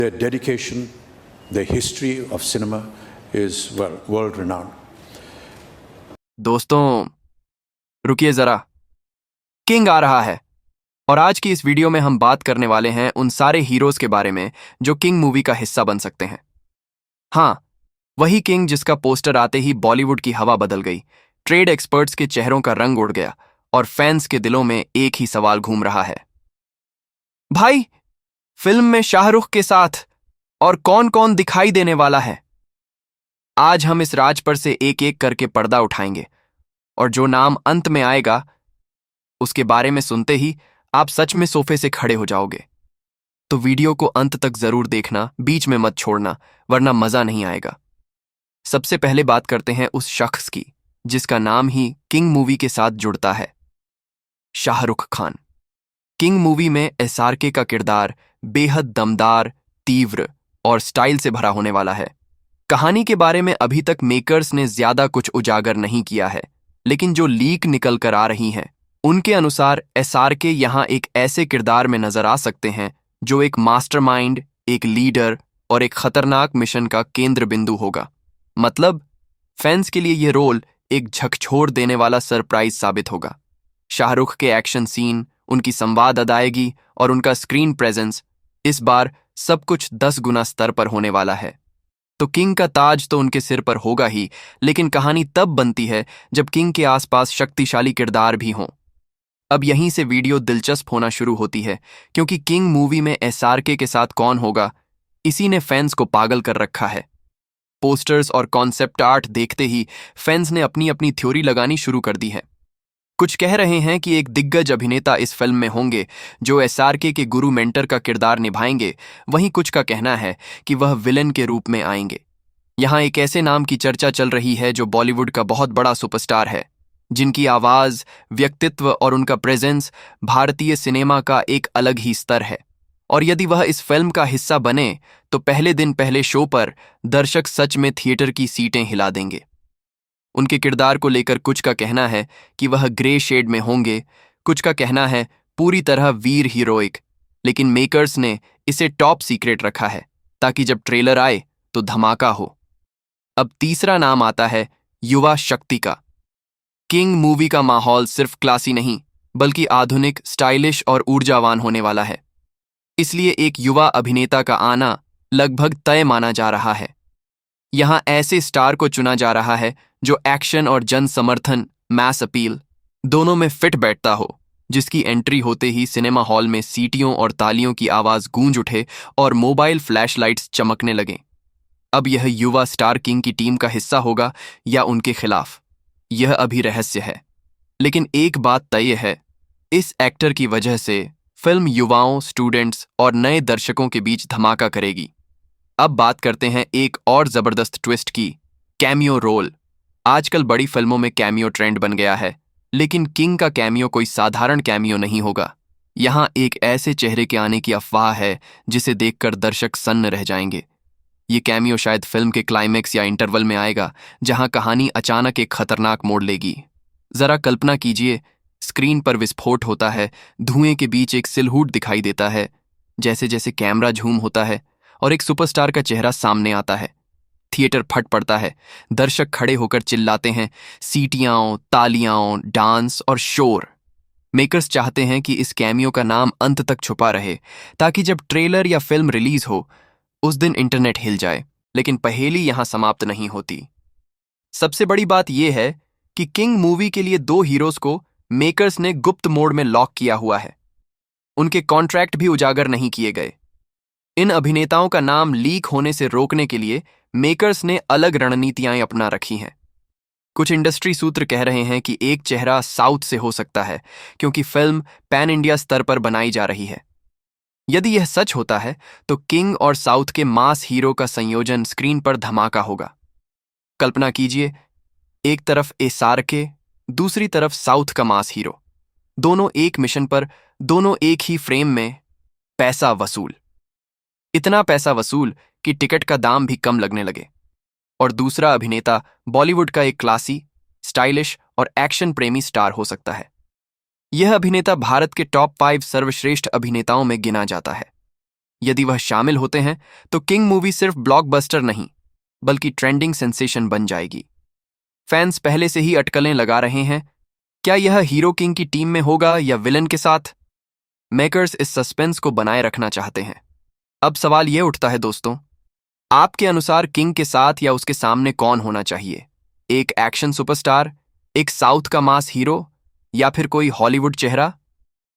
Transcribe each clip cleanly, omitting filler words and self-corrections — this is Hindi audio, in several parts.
Their dedication, their history of cinema is, well, world renowned. दोस्तों रुकिए जरा, किंग आ रहा है। और आज की इस वीडियो में हम बात करने वाले हैं उन सारे हीरोज के बारे में जो किंग मूवी का हिस्सा बन सकते हैं। हाँ, वही किंग जिसका पोस्टर आते ही बॉलीवुड की हवा बदल गई, ट्रेड एक्सपर्ट्स के चेहरों का रंग उड़ गया और फैंस के दिलों में एक ही सवाल घूम रहा है, भाई फिल्म में शाहरुख के साथ और कौन कौन दिखाई देने वाला है। आज हम इस राज पर से एक एक करके पर्दा उठाएंगे और जो नाम अंत में आएगा उसके बारे में सुनते ही आप सच में सोफे से खड़े हो जाओगे। तो वीडियो को अंत तक जरूर देखना, बीच में मत छोड़ना, वरना मजा नहीं आएगा। सबसे पहले बात करते हैं उस शख्स की जिसका नाम ही किंग मूवी के साथ जुड़ता है, शाहरुख खान। किंग मूवी में एसआरके का किरदार बेहद दमदार, तीव्र और स्टाइल से भरा होने वाला है। कहानी के बारे में अभी तक मेकर्स ने ज्यादा कुछ उजागर नहीं किया है, लेकिन जो लीक निकल कर आ रही हैं उनके अनुसार एसआरके यहां एक ऐसे किरदार में नजर आ सकते हैं जो एक मास्टरमाइंड, एक लीडर और एक खतरनाक मिशन का केंद्र बिंदु होगा। मतलब फैंस के लिए यह रोल एक झकझोर देने वाला सरप्राइज साबित होगा। शाहरुख के एक्शन सीन, उनकी संवाद अदायगी और उनका स्क्रीन प्रेजेंस, इस बार सब कुछ 10 गुना स्तर पर होने वाला है। तो किंग का ताज तो उनके सिर पर होगा ही, लेकिन कहानी तब बनती है जब किंग के आसपास शक्तिशाली किरदार भी हों। अब यहीं से वीडियो दिलचस्प होना शुरू होती है, क्योंकि किंग मूवी में एसआरके के साथ कौन होगा, इसी ने फैंस को पागल कर रखा है। पोस्टर्स और कॉन्सेप्ट आर्ट देखते ही फैंस ने अपनी अपनी थ्योरी लगानी शुरू कर दी है। कुछ कह रहे हैं कि एक दिग्गज अभिनेता इस फिल्म में होंगे जो एसआरके के गुरु मेंटर का किरदार निभाएंगे, वहीं कुछ का कहना है कि वह विलेन के रूप में आएंगे। यहां एक ऐसे नाम की चर्चा चल रही है जो बॉलीवुड का बहुत बड़ा सुपरस्टार है, जिनकी आवाज, व्यक्तित्व और उनका प्रेजेंस भारतीय सिनेमा का एक अलग ही स्तर है। और यदि वह इस फिल्म का हिस्सा बने तो पहले दिन पहले शो पर दर्शक सच में थिएटर की सीटें हिला देंगे। उनके किरदार को लेकर कुछ का कहना है कि वह ग्रे शेड में होंगे, कुछ का कहना है पूरी तरह वीर हीरोइक, लेकिन मेकर्स ने इसे टॉप सीक्रेट रखा है ताकि जब ट्रेलर आए तो धमाका हो। अब तीसरा नाम आता है युवा शक्ति का। किंग मूवी का माहौल सिर्फ क्लासी नहीं बल्कि आधुनिक, स्टाइलिश और ऊर्जावान होने वाला है, इसलिए एक युवा अभिनेता का आना लगभग तय माना जा रहा है। यहां ऐसे स्टार को चुना जा रहा है जो एक्शन और जन समर्थन, मैस अपील दोनों में फिट बैठता हो, जिसकी एंट्री होते ही सिनेमा हॉल में सीटियों और तालियों की आवाज गूंज उठे और मोबाइल फ्लैशलाइट्स चमकने लगें। अब यह युवा स्टार किंग की टीम का हिस्सा होगा या उनके खिलाफ, यह अभी रहस्य है। लेकिन एक बात तय है, इस एक्टर की वजह से फिल्म युवाओं, स्टूडेंट्स और नए दर्शकों के बीच धमाका करेगी। अब बात करते हैं एक और जबरदस्त ट्विस्ट की, कैमियो रोल। आजकल बड़ी फिल्मों में कैमियो ट्रेंड बन गया है, लेकिन किंग का कैमियो कोई साधारण कैमियो नहीं होगा। यहां एक ऐसे चेहरे के आने की अफवाह है जिसे देखकर दर्शक सन्न रह जाएंगे। ये कैमियो शायद फिल्म के क्लाइमेक्स या इंटरवल में आएगा, जहां कहानी अचानक एक खतरनाक मोड़ लेगी। जरा कल्पना कीजिए, स्क्रीन पर विस्फोट होता है, धुएं के बीच एक सिलहूट दिखाई देता है, जैसे जैसे कैमरा झूम होता है और एक सुपरस्टार का चेहरा सामने आता है। थिएटर फट पड़ता है, दर्शक खड़े होकर चिल्लाते हैं, सीटियां, तालियां, डांस और शोर। मेकर्स चाहते हैं कि इस कैमियो का नाम अंत तक छुपा रहे, ताकि जब ट्रेलर या फिल्म रिलीज हो उस दिन इंटरनेट हिल जाए। लेकिन पहेली यहां समाप्त नहीं होती। सबसे बड़ी बात यह है कि किंग मूवी के लिए 2 हीरोज को मेकर्स ने गुप्त मोड में लॉक किया हुआ है। उनके कॉन्ट्रैक्ट भी उजागर नहीं किए गए। इन अभिनेताओं का नाम लीक होने से रोकने के लिए मेकर्स ने अलग रणनीतियां अपना रखी हैं। कुछ इंडस्ट्री सूत्र कह रहे हैं कि एक चेहरा साउथ से हो सकता है, क्योंकि फिल्म पैन इंडिया स्तर पर बनाई जा रही है। यदि यह सच होता है तो किंग और साउथ के मास हीरो का संयोजन स्क्रीन पर धमाका होगा। कल्पना कीजिए, एक तरफ एसआरके, दूसरी तरफ साउथ का मास हीरो, दोनों एक मिशन पर, दोनों एक ही फ्रेम में। पैसा वसूल, इतना पैसा वसूल कि टिकट का दाम भी कम लगने लगे। और दूसरा अभिनेता बॉलीवुड का एक क्लासी, स्टाइलिश और एक्शन प्रेमी स्टार हो सकता है। यह अभिनेता भारत के टॉप 5 सर्वश्रेष्ठ अभिनेताओं में गिना जाता है। यदि वह शामिल होते हैं तो किंग मूवी सिर्फ ब्लॉकबस्टर नहीं बल्कि ट्रेंडिंग सेंसेशन बन जाएगी। फैंस पहले से ही अटकलें लगा रहे हैं, क्या यह हीरो किंग की टीम में होगा या विलन के साथ? मेकर्स इस सस्पेंस को बनाए रखना चाहते हैं। अब सवाल यह उठता है दोस्तों, आपके अनुसार किंग के साथ या उसके सामने कौन होना चाहिए? एक एक्शन सुपरस्टार, एक साउथ का मास हीरो, या फिर कोई हॉलीवुड चेहरा?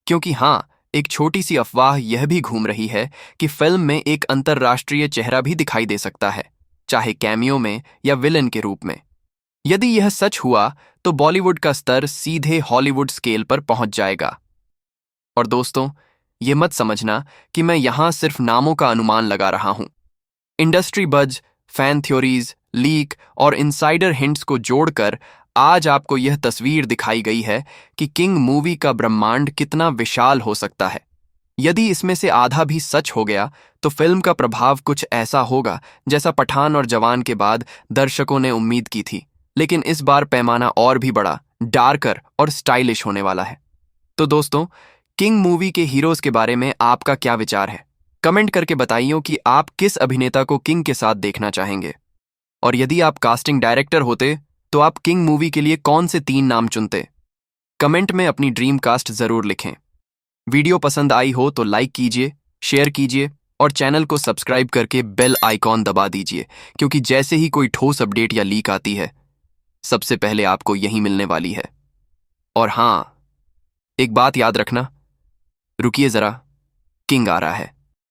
क्योंकि हां, एक छोटी सी अफवाह यह भी घूम रही है कि फिल्म में एक अंतर्राष्ट्रीय चेहरा भी दिखाई दे सकता है, चाहे कैमियो में या विलन के रूप में। यदि यह सच हुआ तो बॉलीवुड का स्तर सीधे हॉलीवुड स्केल पर पहुंच जाएगा। और दोस्तों, ये मत समझना कि मैं यहां सिर्फ नामों का अनुमान लगा रहा हूं। इंडस्ट्री बज, फैन थ्योरीज, लीक और इनसाइडर हिंट्स को जोड़कर आज आपको यह तस्वीर दिखाई गई है कि किंग मूवी का ब्रह्मांड कितना विशाल हो सकता है। यदि इसमें से आधा भी सच हो गया तो फिल्म का प्रभाव कुछ ऐसा होगा जैसा पठान और जवान के बाद दर्शकों ने उम्मीद की थी, लेकिन इस बार पैमाना और भी बड़ा, डार्कर और स्टाइलिश होने वाला है। तो दोस्तों, किंग मूवी के हीरोज के बारे में आपका क्या विचार है? कमेंट करके बताइए कि आप किस अभिनेता को किंग के साथ देखना चाहेंगे। और यदि आप कास्टिंग डायरेक्टर होते तो आप किंग मूवी के लिए कौन से 3 नाम चुनते? कमेंट में अपनी ड्रीम कास्ट जरूर लिखें। वीडियो पसंद आई हो तो लाइक कीजिए, शेयर कीजिए और चैनल को सब्सक्राइब करके बेल आइकॉन दबा दीजिए, क्योंकि जैसे ही कोई ठोस अपडेट या लीक आती है सबसे पहले आपको यही मिलने वाली है। और हां, एक बात याद रखना, रुकिए जरा, किंग आ रहा है।